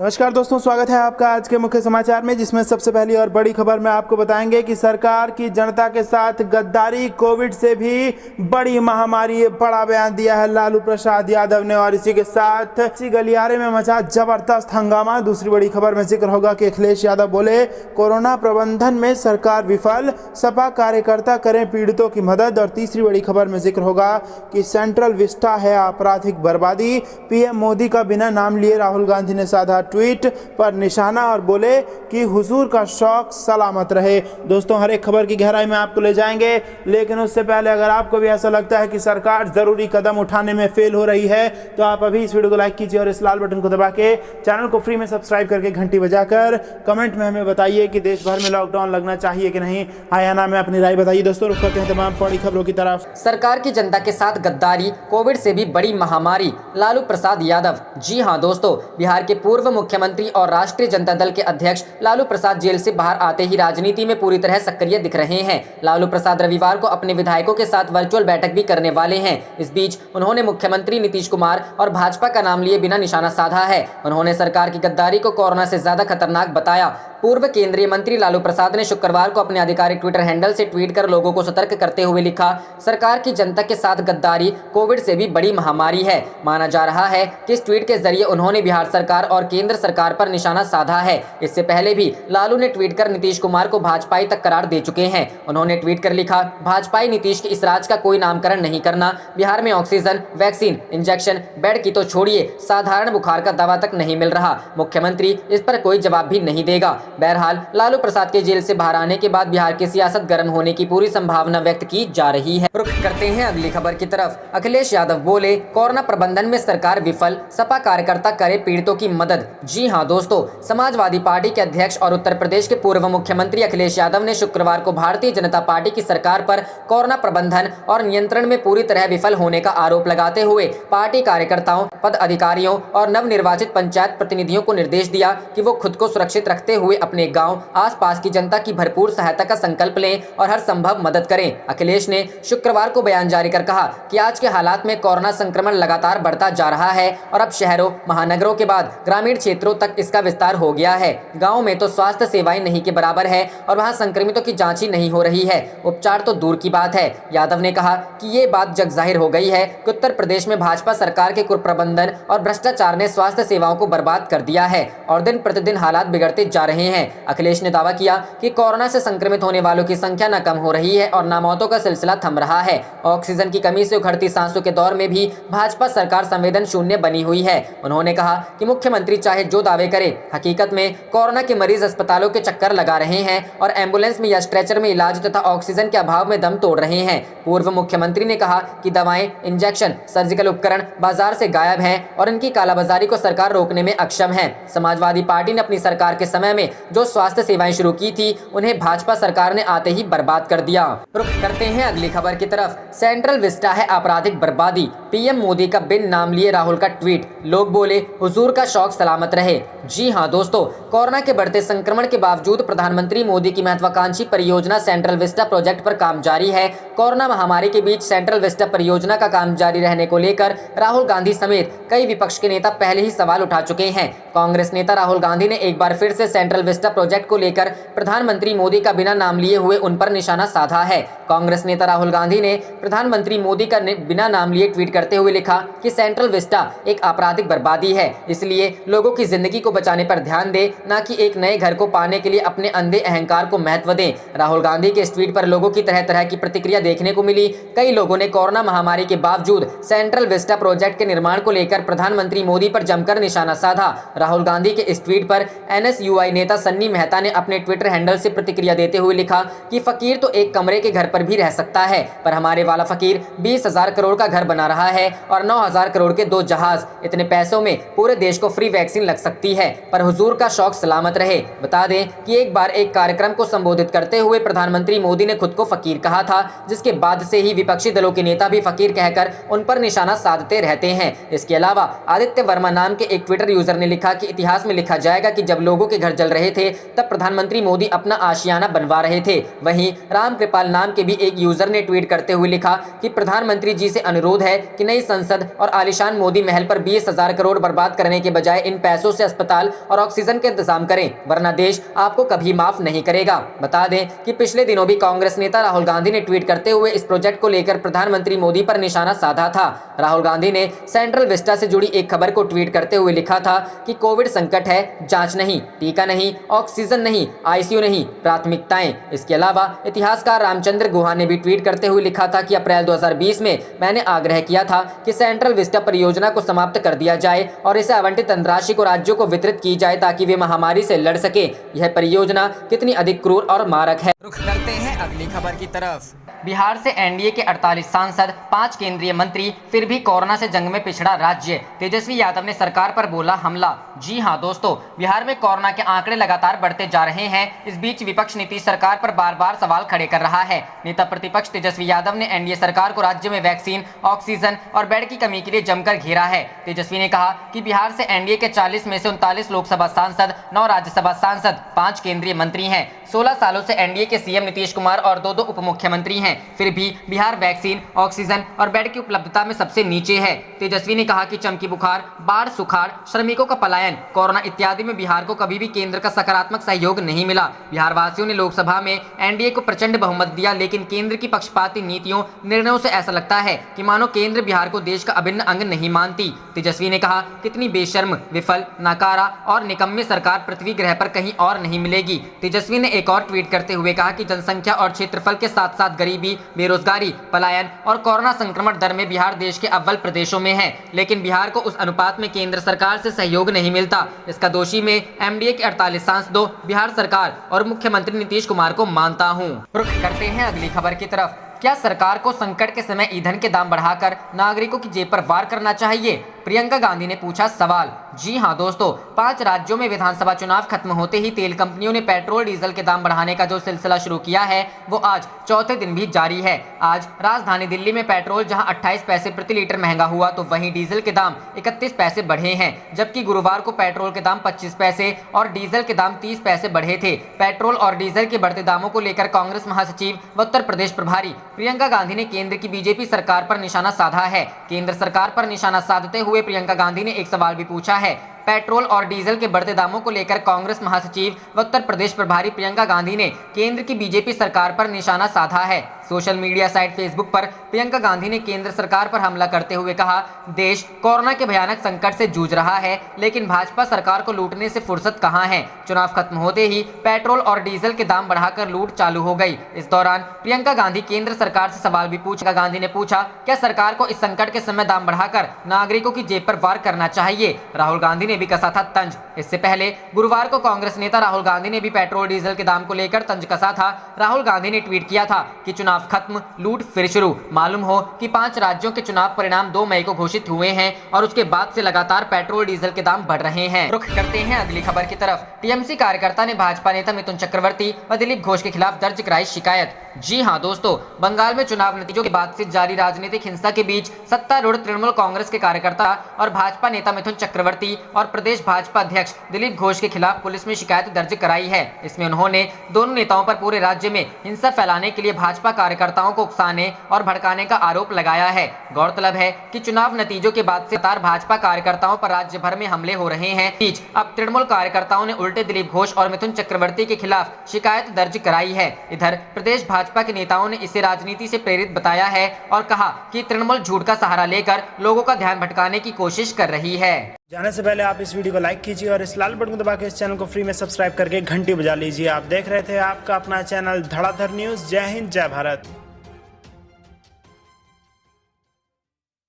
नमस्कार दोस्तों, स्वागत है आपका आज के मुख्य समाचार में, जिसमें सबसे पहली और बड़ी खबर में आपको बताएंगे कि सरकार की जनता के साथ गद्दारी, कोविड से भी बड़ी महामारी। बड़ा बयान दिया है लालू प्रसाद यादव ने और इसी के साथ इसी गलियारे में मचा जबरदस्त हंगामा। दूसरी बड़ी खबर में जिक्र होगा कि अखिलेश यादव बोले कोरोना प्रबंधन में सरकार विफल, सपा कार्यकर्ता करें पीड़ितों की मदद। और तीसरी बड़ी खबर में जिक्र होगा कि सेंट्रल विस्टा है आपराधिक बर्बादी, पीएम मोदी का बिना नाम लिए राहुल गांधी ने साधा ट्वीट पर निशाना और बोले कि हुजूर का शौक सलामत रहे। दोस्तों, हर एक खबर की गहराई में आपको ले जाएंगे, लेकिन उससे पहले अगर आपको भी ऐसा लगता है कि सरकार जरूरी कदम उठाने में फेल हो रही है तो आप अभी इस वीडियो को लाइक कीजिए और इस लाल बटन को दबा के चैनल को फ्री में सब्सक्राइब करके घंटी बजाकर कमेंट में हमें बताइए कि देश भर में लॉकडाउन लगना चाहिए कि नहीं। हाँ या ना में अपनी राय बताइए। दोस्तों, रुक करते हैं तमाम बड़ी खबरों की तरफ। सरकार की जनता के साथ गद्दारी, कोविड से भी बड़ी महामारी, लालू प्रसाद यादव। जी हां दोस्तों, बिहार के पूर्व मुख्यमंत्री और राष्ट्रीय जनता दल के अध्यक्ष लालू प्रसाद जेल से बाहर आते ही राजनीति में पूरी तरह सक्रिय दिख रहे हैं। लालू प्रसाद रविवार को अपने विधायकों के साथ वर्चुअल बैठक भी करने वाले हैं। इस बीच उन्होंने मुख्यमंत्री नीतीश कुमार और भाजपा का नाम लिए बिना निशाना साधा है। उन्होंने सरकार की गद्दारी को कोरोना से ज्यादा खतरनाक बताया। पूर्व केंद्रीय मंत्री लालू प्रसाद ने शुक्रवार को अपने आधिकारिक ट्विटर हैंडल से ट्वीट कर लोगों को सतर्क करते हुए लिखा, सरकार की जनता के साथ गद्दारी कोविड से भी बड़ी महामारी है। माना जा रहा है कि इस ट्वीट के जरिए उन्होंने बिहार सरकार और केंद्र सरकार पर निशाना साधा है। इससे पहले भी लालू ने ट्वीट कर नीतीश कुमार को भाजपाई तक करार दे चुके हैं। उन्होंने ट्वीट कर लिखा, भाजपाई नीतीश के इस राज का कोई नामकरण नहीं करना। बिहार में ऑक्सीजन, वैक्सीन, इंजेक्शन, बेड की तो छोड़िए, साधारण बुखार का दवा तक नहीं मिल रहा। मुख्यमंत्री इस पर कोई जवाब भी नहीं देगा। बहरहाल लालू प्रसाद के जेल से बाहर आने के बाद बिहार की सियासत गर्म होने की पूरी संभावना व्यक्त की जा रही है। रुख करते हैं अगली खबर की तरफ। अखिलेश यादव बोले कोरोना प्रबंधन में सरकार विफल, सपा कार्यकर्ता करे पीड़ितों की मदद। जी हां दोस्तों, समाजवादी पार्टी के अध्यक्ष और उत्तर प्रदेश के पूर्व मुख्यमंत्री अखिलेश यादव ने शुक्रवार को भारतीय जनता पार्टी की सरकार पर कोरोना प्रबंधन और नियंत्रण में पूरी तरह विफल होने का आरोप लगाते हुए पार्टी कार्यकर्ताओं, पद अधिकारियों और नवनिर्वाचित पंचायत प्रतिनिधियों को निर्देश दिया कि वो खुद को सुरक्षित रखते हुए अपने गांव, आसपास की जनता की भरपूर सहायता का संकल्प लें और हर संभव मदद करें। अखिलेश ने शुक्रवार को बयान जारी कर कहा कि आज के हालात में कोरोना संक्रमण लगातार बढ़ता जा रहा है और अब शहरों, महानगरों के बाद ग्रामीण क्षेत्रों तक इसका विस्तार हो गया है। गाँव में तो स्वास्थ्य सेवाएं नहीं के बराबर है और वहाँ संक्रमितों की जाँच ही नहीं हो रही है, उपचार तो दूर की बात है। यादव ने कहा कि ये बात जग जाहिर हो गई है कि उत्तर प्रदेश में भाजपा सरकार के कुप्रबंधन और भ्रष्टाचार ने स्वास्थ्य सेवाओं को बर्बाद कर दिया है और दिन प्रतिदिन हालात बिगड़ते जा रहे हैं। अखिलेश ने दावा किया कि कोरोना से संक्रमित होने वालों की संख्या न कम हो रही है और न मौतों का सिलसिला थम रहा है। ऑक्सीजन की कमी से उखड़ती सांसों के दौर में भी भाजपा सरकार संवेदन शून्य बनी हुई है। उन्होंने कहा कि मुख्यमंत्री चाहे जो दावे करे, हकीकत में कोरोना के मरीज अस्पतालों के चक्कर लगा रहे हैं और एम्बुलेंस में या स्ट्रेचर में इलाज तथा ऑक्सीजन के अभाव में दम तोड़ रहे हैं। पूर्व मुख्यमंत्री ने कहा कि दवाएं, इंजेक्शन, सर्जिकल उपकरण बाजार से गायब हैं और इनकी कालाबाजारी को सरकार रोकने में अक्षम है। समाजवादी पार्टी ने अपनी सरकार के समय में जो स्वास्थ्य सेवाएं शुरू की थी उन्हें भाजपा सरकार ने आते ही बर्बाद कर दिया। रुख करते हैं अगली खबर की तरफ। सेंट्रल विस्टा है आपराधिक बर्बादी, पीएम मोदी का बिन नाम लिए राहुल का ट्वीट, लोग बोले हुजूर का शौक सलामत रहे। जी हां दोस्तों, कोरोना के बढ़ते संक्रमण के बावजूद प्रधानमंत्री मोदी की महत्वाकांक्षी परियोजना सेंट्रल विस्टा प्रोजेक्ट पर काम जारी है। कोरोना महामारी के बीच सेंट्रल विस्टा परियोजना का काम जारी रहने को लेकर राहुल गांधी समेत कई विपक्ष के नेता पहले ही सवाल उठा चुके हैं। कांग्रेस नेता राहुल गांधी ने एक बार फिर से सेंट्रल विस्टा प्रोजेक्ट को लेकर प्रधानमंत्री मोदी का बिना नाम लिए हुए उन पर निशाना साधा है। कांग्रेस नेता राहुल गांधी ने प्रधानमंत्री मोदी का बिना नाम लिए ट्वीट करते हुए लिखा कि सेंट्रल विस्टा एक आपराधिक बर्बादी है, इसलिए लोगों की जिंदगी को बचाने पर ध्यान दे, न कि एक नए घर को पाने के लिए अपने अंधे अहंकार को महत्व दें। राहुल गांधी के इस ट्वीट पर लोगों की तरह तरह की प्रतिक्रिया देखने को मिली। कई लोगों ने कोरोना महामारी के बावजूद सेंट्रल विस्टा प्रोजेक्ट के निर्माण को लेकर प्रधानमंत्री मोदी पर जमकर निशाना साधा। राहुल गांधी के इस ट्वीट पर एनएसयूआई नेता सन्नी मेहता ने अपने ट्विटर हैंडल से प्रतिक्रिया देते हुए लिखा कि फकीर तो एक कमरे के घर पर भी रह सकता है, पर हमारे वाला फकीर 20,000 करोड़ का घर बना रहा है और 9,000 करोड़ के 2 जहाज। इतने पैसों में पूरे देश को फ्री वैक्सीन लग सकती है, पर हुजूर का शौक सलामत रहे। बता दें कि एक बार एक कार्यक्रम को संबोधित करते हुए प्रधानमंत्री मोदी ने खुद को फकीर कहा था, जिसके बाद से ही विपक्षी दलों के नेता भी फकीर कहकर उन पर निशाना साधते रहते हैं। इसके अलावा आदित्य वर्मा नाम के एक ट्विटर यूजर ने लिखा कि इतिहास में लिखा जाएगा कि जब लोगों के घर जल रहे रहे थे तब प्रधानमंत्री मोदी अपना आशियाना बनवा रहे थे। वहीं राम कृपाल नाम के भी एक यूजर ने ट्वीट करते हुए लिखा कि प्रधानमंत्री जी से अनुरोध है कि नई संसद और आलीशान मोदी महल पर 20,000 करोड़ बर्बाद करने के बजाय इन पैसों से अस्पताल और ऑक्सीजन के इंतजाम करें, वरना देश आपको कभी माफ नहीं करेगा। बता दें कि पिछले दिनों भी कांग्रेस नेता राहुल गांधी ने ट्वीट करते हुए इस प्रोजेक्ट को लेकर प्रधानमंत्री मोदी पर निशाना साधा था। राहुल गांधी ने सेंट्रल विस्टा से जुड़ी एक खबर को ट्वीट करते हुए लिखा था कि कोविड संकट है, जांच नहीं, टीका नहीं, ऑक्सीजन नहीं, आईसीयू नहीं, प्राथमिकताएं। इसके अलावा इतिहासकार रामचंद्र गुहा ने भी ट्वीट करते हुए लिखा था कि अप्रैल 2020 में मैंने आग्रह किया था कि सेंट्रल विस्टा परियोजना को समाप्त कर दिया जाए और इसे आवंटित धनराशि को राज्यों को वितरित की जाए ताकि वे महामारी से लड़ सके। यह परियोजना कितनी अधिक क्रूर और मारक है। रुख करते हैं अगली खबर की तरफ। बिहार से एनडीए के 48 सांसद, 5 केंद्रीय मंत्री, फिर भी कोरोना से जंग में पिछड़ा राज्य। तेजस्वी यादव ने सरकार पर बोला हमला। जी हां दोस्तों, बिहार में कोरोना के आंकड़े लगातार बढ़ते जा रहे हैं। इस बीच विपक्ष नीतीश सरकार पर बार बार सवाल खड़े कर रहा है। नेता प्रतिपक्ष तेजस्वी यादव ने एनडीए सरकार को राज्य में वैक्सीन, ऑक्सीजन और बेड की कमी के लिए जमकर घेरा है। तेजस्वी ने कहा कि बिहार से एनडीए के 40 में से 39 लोकसभा सांसद, 9 राज्यसभा सांसद, 5 केंद्रीय मंत्री हैं। 16 सालों से एनडीए के सीएम नीतीश कुमार और 2 उप मुख्यमंत्री हैं। फिर भी बिहार वैक्सीन, ऑक्सीजन और बेड की उपलब्धता में सबसे नीचे है। तेजस्वी ने कहा कि चमकी बुखार, बाढ़, सुखाड़, श्रमिकों का पलायन, कोरोना इत्यादि में बिहार को कभी भी केंद्र का सकारात्मक सहयोग नहीं मिला। बिहार वासियों ने लोकसभा में एनडीए को प्रचंड बहुमत दिया, लेकिन केंद्र की पक्षपाती नीतियों, निर्णयों से ऐसा लगता है कि मानो केंद्र बिहार को देश का अभिन्न अंग नहीं मानती। तेजस्वी ने कहा कितनी बेशर्म, विफल, नाकारा और निकम्मी सरकार पृथ्वी ग्रह पर कहीं और नहीं मिलेगी। तेजस्वी ने एक और ट्वीट करते हुए कहा कि जनसंख्या और क्षेत्रफल के साथ साथ गरीबी, बेरोजगारी, पलायन और कोरोना संक्रमण दर में बिहार देश के अव्वल प्रदेशों में है, लेकिन बिहार को उस अनुपात में केंद्र सरकार से सहयोग नहीं मिलता। इसका दोषी मैं एमडीए के 48 सांसदों, बिहार सरकार और मुख्यमंत्री नीतीश कुमार को मानता हूं। रुख करते हैं अगली खबर की तरफ। क्या सरकार को संकट के समय ईंधन के दाम बढ़ाकर नागरिकों की जेब पर वार करना चाहिए? प्रियंका गांधी ने पूछा सवाल। जी हां दोस्तों, 5 राज्यों में विधानसभा चुनाव खत्म होते ही तेल कंपनियों ने पेट्रोल डीजल के दाम बढ़ाने का जो सिलसिला शुरू किया है वो आज चौथे दिन भी जारी है। आज राजधानी दिल्ली में पेट्रोल जहां 28 पैसे प्रति लीटर महंगा हुआ तो वहीं डीजल के दाम 31 पैसे बढ़े हैं, जबकि गुरुवार को पेट्रोल के दाम 25 पैसे और डीजल के दाम 30 पैसे बढ़े थे। पेट्रोल और डीजल के बढ़ते दामों को लेकर कांग्रेस महासचिव व उत्तर प्रदेश प्रभारी प्रियंका गांधी ने केंद्र की बीजेपी सरकार पर निशाना साधा है। केंद्र सरकार पर निशाना साधते हुए प्रियंका गांधी ने एक सवाल भी पूछा है। पेट्रोल और डीजल के बढ़ते दामों को लेकर कांग्रेस महासचिव व उत्तर प्रदेश प्रभारी प्रियंका गांधी ने केंद्र की बीजेपी सरकार पर निशाना साधा है। सोशल मीडिया साइट फेसबुक पर प्रियंका गांधी ने केंद्र सरकार पर हमला करते हुए कहा, देश कोरोना के भयानक संकट से जूझ रहा है, लेकिन भाजपा सरकार को लूटने से फुर्सत कहां है। चुनाव खत्म होते ही पेट्रोल और डीजल के दाम बढ़ाकर लूट चालू हो गई। इस दौरान प्रियंका गांधी केंद्र सरकार से सवाल भी पूछा। गांधी ने पूछा, क्या सरकार को इस संकट के समय दाम बढ़ाकर नागरिकों की जेब पर वार करना चाहिए? राहुल गांधी ने भी कसा था तंज। इससे पहले गुरुवार को कांग्रेस नेता राहुल गांधी ने भी पेट्रोल डीजल के दाम को लेकर तंज कसा था। राहुल गांधी ने ट्वीट किया था कि चुनाव खत्म, लूट फिर शुरू। मालूम हो कि 5 राज्यों के चुनाव परिणाम 2 मई को घोषित हुए हैं और उसके बाद से लगातार पेट्रोल डीजल के दाम बढ़ रहे हैं। रुख करते हैं अगली खबर की तरफ। टीएमसी कार्यकर्ता ने भाजपा नेता मिथुन चक्रवर्ती व दिलीप घोष के खिलाफ दर्ज कराई शिकायत। जी हां दोस्तों, बंगाल में चुनाव नतीजों के बाद से जारी राजनीतिक हिंसा के बीच सत्तारूढ़ तृणमूल कांग्रेस के कार्यकर्ता और भाजपा नेता मिथुन चक्रवर्ती और प्रदेश भाजपा अध्यक्ष दिलीप घोष के खिलाफ पुलिस में शिकायत दर्ज कराई है। इसमें उन्होंने दोनों नेताओं पर पूरे राज्य में हिंसा फैलाने के लिए भाजपा कार्यकर्ताओं को उकसाने और भड़काने का आरोप लगाया है। गौरतलब है कि चुनाव नतीजों के बाद से लगातार भाजपा कार्यकर्ताओं पर राज्य भर में हमले हो रहे हैं। बीच अब तृणमूल कार्यकर्ताओं ने उल्टे दिलीप घोष और मिथुन चक्रवर्ती के खिलाफ शिकायत दर्ज कराई है। इधर प्रदेश भाजपा के नेताओं ने इसे राजनीति से प्रेरित बताया है और कहा कि तृणमूल झूठ का सहारा लेकर लोगों का ध्यान भटकाने की कोशिश कर रही है। जाने से पहले आप इस वीडियो को लाइक कीजिए और इस लाल बटन को दबा के इस चैनल को फ्री में सब्सक्राइब करके घंटी बजा लीजिए। आप देख रहे थे आपका अपना चैनल धड़ाधड़ न्यूज। जय हिंद, जय भारत।